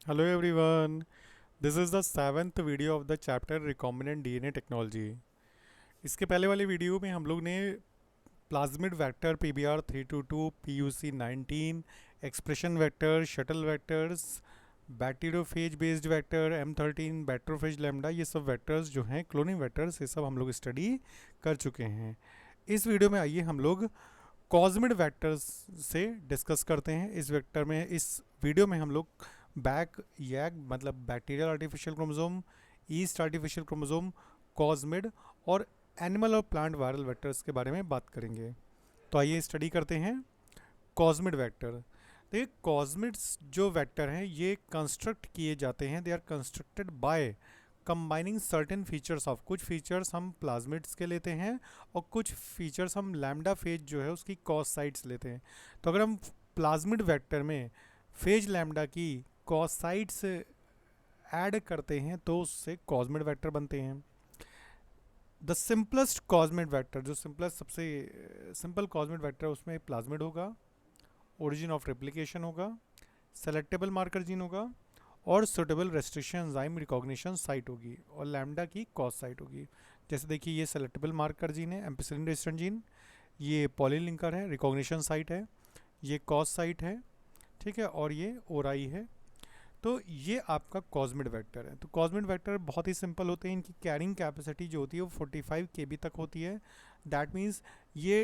Hello everyone. This is the seventh video of the chapter Recombinant DNA Technology. इसके पहले वाले video में हम लोग ने plasmid vector PBR 322, PUC 19, expression vector, shuttle vectors, bacteriophage based vector, M13, bacteriophage lambda, ये सब vectors जो हैं क्लोनिंग वेक्टर्स, ये सब हम लोग स्टडी कर चुके हैं। इस वीडियो में आइए हम लोग कॉस्मिड वेक्टर्स से डिस्कस करते हैं। इस वीडियो में हम लोग बैक यैग मतलब bacterial artificial chromosome, yeast artificial chromosome, cosmid और एनिमल और प्लांट वायरल वेक्टर्स के बारे में बात करेंगे। तो आइए स्टडी करते हैं कॉस्मिड वेक्टर। देखिए कॉस्मिड्स जो वेक्टर हैं ये कंस्ट्रक्ट किए जाते हैं, they are constructed by combining certain features of, कुछ फीचर्स हम प्लाज्मिड्स के लेते हैं और कुछ फीचर्स हम लैम्डा फेज जो है उसकी कॉस साइड्स लेते हैं। तो अगर हम प्लाज्मिड वेक्टर में फेज लैम्डा की कॉस साइड्स ऐड करते हैं तो उससे कॉस्मिड वेक्टर बनते हैं। द सिंपलेस्ट कॉस्मिड वेक्टर, जो सिंपलेस्ट सबसे सिंपल कॉस्मिड वेक्टर है उसमें प्लाज्मिड होगा, ओरिजिन ऑफ रेप्लिकेशन होगा, सेलेक्टेबल मार्कर जीन होगा और suitable restriction enzyme recognition site होगी और लैम्डा की कॉस साइट होगी। जैसे देखिए ये सेलेक्टेबल मार्कर जीन है, एम्पिसिलिन रेजिस्टेंट जीन, ये पॉलीलिंकर है, रिकॉग्निशन साइट है, ये कॉस साइट है, ठीक है, और ये ओराई है। तो ये आपका कॉस्मिड वेक्टर है। तो कॉस्मिड वेक्टर बहुत ही सिंपल होते हैं, इनकी कैरिंग कैपेसिटी जो होती है वो 45 kb तक होती है। दैट मीन्स ये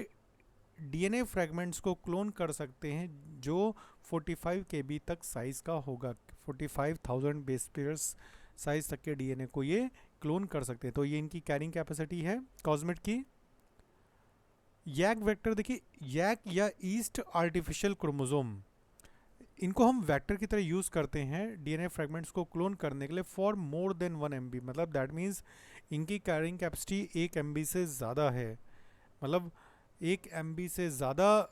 डीएनए फ्रेगमेंट्स को क्लोन कर सकते हैं जो 45 kb तक साइज़ का होगा। 45,000 बेस पेयर्स साइज तक के डीएनए को ये क्लोन कर सकते हैं। तो ये इनकी कैरिंग कैपेसिटी है कॉस्मिड की। यैक वेक्टर देखिए, यैक या ईस्ट आर्टिफिशियल क्रोमोसोम, इनको हम वेक्टर की तरह यूज़ करते हैं डीएनए फ्रेगमेंट्स को क्लोन करने के लिए फॉर मोर देन 1 MB। मतलब दैट मीन्स इनकी कैरिंग कैपेसिटी 1 MB से ज़्यादा है। मतलब 1 MB से ज़्यादा,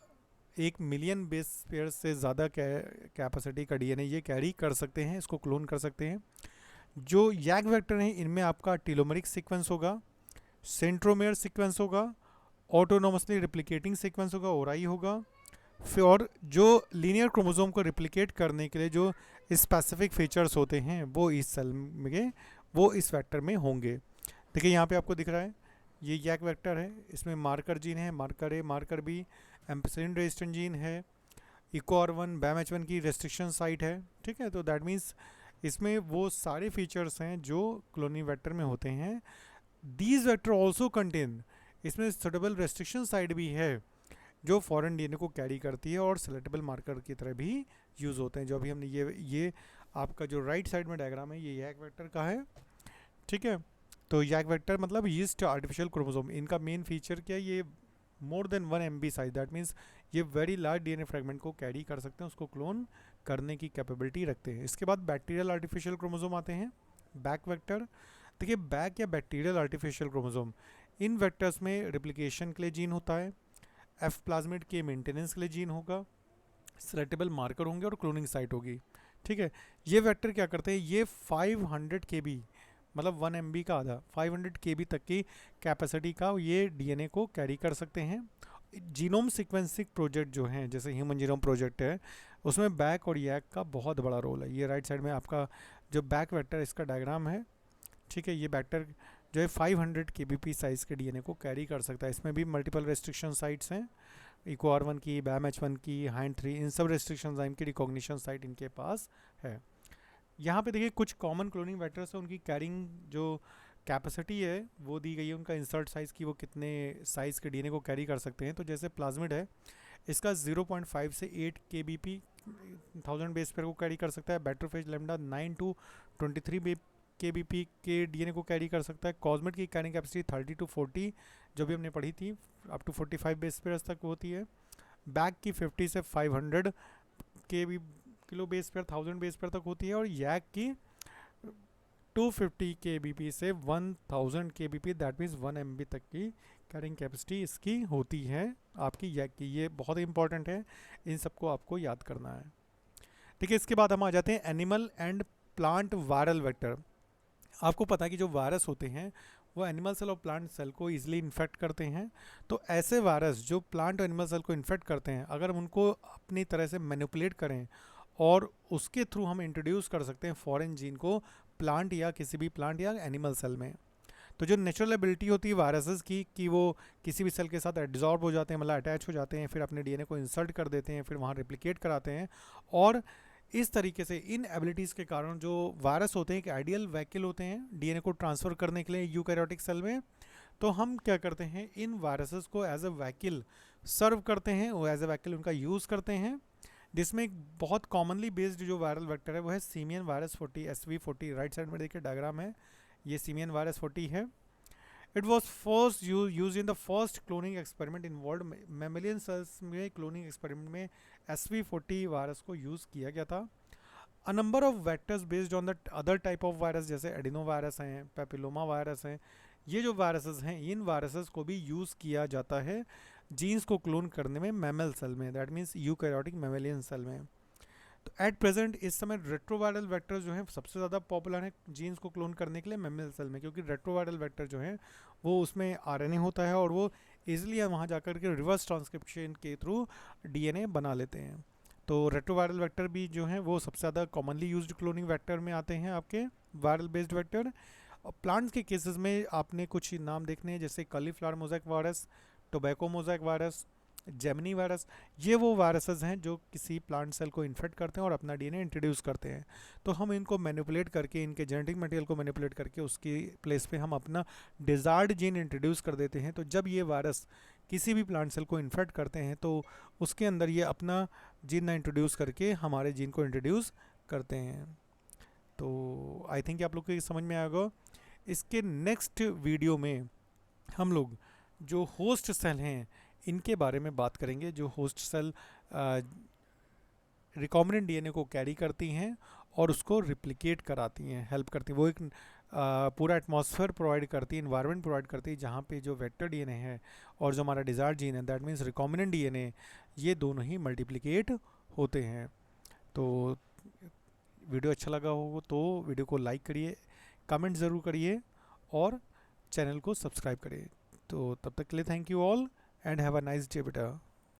1 मिलियन बेस पेयर से ज़्यादा कैपेसिटी का डीएनए ये कैरी कर सकते हैं, इसको क्लोन कर सकते हैं। जो यैग वेक्टर हैं इनमें आपका टीलोमरिक सीक्वेंस होगा, सेंट्रोमेयर सीक्वेंस होगा, ऑटोनोमसली रिप्लिकेटिंग सीक्वेंस होगा, ओराई होगा। फिर और जो लीनियर क्रोमोसोम को रिप्लिकेट करने के लिए जो स्पेसिफिक फीचर्स होते हैं वो इस सेल में, वो इस वेक्टर में होंगे। देखिए यहाँ पे आपको दिख रहा है ये यैक वेक्टर है, इसमें मार्कर जीन है, marker A, marker B, ampicillin resistant gene है, इकोआर1, बैम H1 की रेस्ट्रिक्शन साइट है, ठीक है। तो दैट मीन्स इसमें वो सारे फीचर्स हैं जो क्लोनिंग वेक्टर में होते हैं। दीज वेक्टर ऑल्सो कंटेन, इसमें सुटेबल रेस्ट्रिक्शन साइट भी है जो फॉरेन डीएनए को कैरी करती है और सेलेक्टेबल मार्कर की तरह भी यूज़ होते हैं। जो अभी हमने ये आपका जो राइट साइड में डायग्राम है ये यैक वेक्टर का है, ठीक है। तो यैक वेक्टर मतलब ईस्ट आर्टिफिशियल क्रोमोसोम, इनका मेन फीचर क्या है, ये more than 1 MB size, that means ये वेरी लार्ज डीएनए फ्रेगमेंट को कैरी कर सकते हैं, उसको क्लोन करने की कैपेबिलिटी रखते हैं। इसके बाद बैक्टीरियल आर्टिफिशियल क्रोमोसोम आते हैं, बैक वेक्टर। देखिए बैक या बैक्टीरियल आर्टिफिशियल क्रोमोसोम, इन वेक्टर्स में रिप्लिकेशन के लिए जीन होता है, एफ प्लाज्मिड के मेंटेनेंस के लिए जीन होगा, सेलेक्टेबल मार्कर होंगे और क्लोनिंग साइट होगी, ठीक है। ये वेक्टर क्या करते हैं, ये 500 kb मतलब 1 MB का आधा, 500 kb तक की कैपेसिटी का ये डीएनए को कैरी कर सकते हैं। जीनोम सीक्वेंसिंग प्रोजेक्ट जो हैं जैसे ह्यूमन जीनोम प्रोजेक्ट है उसमें बैक और यैक का बहुत बड़ा रोल है। ये राइट साइड में आपका जो बैक वेक्टर इसका डायग्राम है, ठीक है। ये वेक्टर जो है 500 kbp साइज़ के डीएनए को कैरी कर सकता है। इसमें भी मल्टीपल रेस्ट्रिक्शन साइट्स हैं, इकोआर1 की, बैम H1 की, हाइंड 3, इन सब रेस्ट्रिक्शन एंजाइम की रिकॉग्निशन साइट इनके पास है। यहाँ पे देखिए कुछ कॉमन क्लोनिंग वेक्टर्स है, उनकी कैरिंग जो कैपेसिटी है वो दी गई है, उनका इंसर्ट साइज़ की वो कितने साइज़ के डीएनए को कैरी कर सकते हैं। तो जैसे प्लाज्मिड है इसका 0.5 से 8 kbp 1000 बेस पेयर को कैरी कर सकता है। बैक्टीरियोफेज लैम्डा 9 to 23 kbp के डीएनए को कैरी कर सकता है। कॉस्मिड की कैरिंग कैपेसिटी 30 to 40 जो भी हमने पढ़ी थी, अप टू 45 बेस पेयर तक होती है। बैक की 50 से 500 K B kilo base pair 1000 base pair तक होती है और यैक की 250 kbp से 1000 kbp, दैट मीन्स 1 MB तक की कैरिंग कैपेसिटी इसकी होती है आपकी यैक की। ये बहुत ही इंपॉर्टेंट है, इन सबको आपको याद करना है। देखिए इसके बाद हम आ जाते हैं animal and plant viral vector. आपको पता है कि जो वायरस होते हैं वो एनिमल सेल और प्लांट सेल को ईजिली इन्फेक्ट करते हैं। तो ऐसे वायरस जो प्लांट और एनिमल सेल को इन्फेक्ट करते हैं, अगर हम उनको अपनी तरह से मैनिपुलेट करें और उसके थ्रू हम इंट्रोड्यूस कर सकते हैं फॉरेन जीन को प्लांट या किसी भी प्लांट या एनिमल सेल में। तो जो नेचुरल एबिलिटी होती है वायरसेस की कि वो किसी भी सेल के साथ एड्जॉर्ब हो जाते हैं, मतलब अटैच हो जाते हैं, फिर अपने डीएनए को इंसर्ट कर देते हैं, फिर वहाँ रिप्लिकेट कराते हैं, और इस तरीके से इन एबिलिटीज़ के कारण जो वायरस होते हैं एक आइडियल वहीकल होते हैं डीएनए को ट्रांसफ़र करने के लिए यूकैरियोटिक सेल में। तो हम क्या करते हैं, इन वायरसेस को एज अ वहीकल सर्व करते हैं, वो एज अ वहीकल उनका यूज़ करते हैं, जिसमें एक बहुत कॉमनली बेस्ड जो वायरल वेक्टर है वो है simian virus 40 SV40। Right side में देखिए डायग्राम है, ये सीमियन वायरस 40 है। It was first use in the first cloning experiment involve mammalian cells में। क्लोनिंग एक्सपेरिमेंट में SV40 वायरस को यूज़ किया गया था। A number of vectors based on the other type of virus, जैसे एडिनो वायरस हैं, papilloma virus हैं, ये जो वायरसेस हैं इन वायरसेस को भी यूज़ किया जाता है जीन्स को क्लोन करने में मैमल सेल में, that means eukaryotic mammalian cell में। तो एट प्रेजेंट इस समय रेट्रोवायरल वेक्टर जो है सबसे ज़्यादा पॉपुलर है जीन्स को क्लोन करने के लिए मैमल सेल में, क्योंकि रेट्रोवायरल वेक्टर जो है वो उसमें आरएनए होता है और वो ईजिली वहाँ जाकर के रिवर्स ट्रांसक्रिप्शन के थ्रू डीएनए बना लेते हैं। तो रेट्रोवायरल वेक्टर भी जो है वो सबसे ज़्यादा कॉमनली यूज्ड क्लोनिंग वेक्टर में आते हैं आपके वायरल बेस्ड वेक्टर। प्लांट्स के केसेस में आपने कुछ नाम देखने हैं, जैसे cauliflower mosaic virus, tobacco mosaic virus, Gemini virus. ये वो वायरसेस हैं जो किसी प्लांट सेल को इन्फेक्ट करते हैं और अपना डीएनए इंट्रोड्यूस करते हैं। तो हम इनको मैनिपुलेट करके, इनके जेनेटिक मटेरियल को मैनिपुलेट करके उसकी प्लेस पे हम अपना डिज़ायर्ड जीन इंट्रोड्यूस कर देते हैं। तो जब ये वायरस किसी भी प्लांट सेल को इन्फेक्ट करते हैं तो उसके अंदर ये अपना जीन ना इंट्रोड्यूस करके हमारे जीन को इंट्रोड्यूस करते हैं। तो आई थिंक आप लोग को ये समझ में आएगा। इसके नेक्स्ट वीडियो में हम लोग जो होस्ट सेल हैं इनके बारे में बात करेंगे, जो होस्ट सेल रिकॉम्बिनेंट डीएनए को कैरी करती हैं और उसको रिप्लिकेट कराती हैं, हेल्प करती हैं। वो एक पूरा एटमॉस्फेयर प्रोवाइड करती है, इन्वायरमेंट प्रोवाइड करती है, जहाँ पे जो वेक्टर डीएनए है और जो हमारा डिज़ायर्ड जीन है, दैट मीन्स रिकॉम्बिनेंट डीएनए, ये दोनों ही मल्टीप्लिकेट होते हैं। तो वीडियो अच्छा लगा हो तो वीडियो को लाइक करिए, कमेंट ज़रूर करिए और चैनल को सब्सक्राइब करिए। तो तब तक के लिए thank you all and have a nice day बेटा।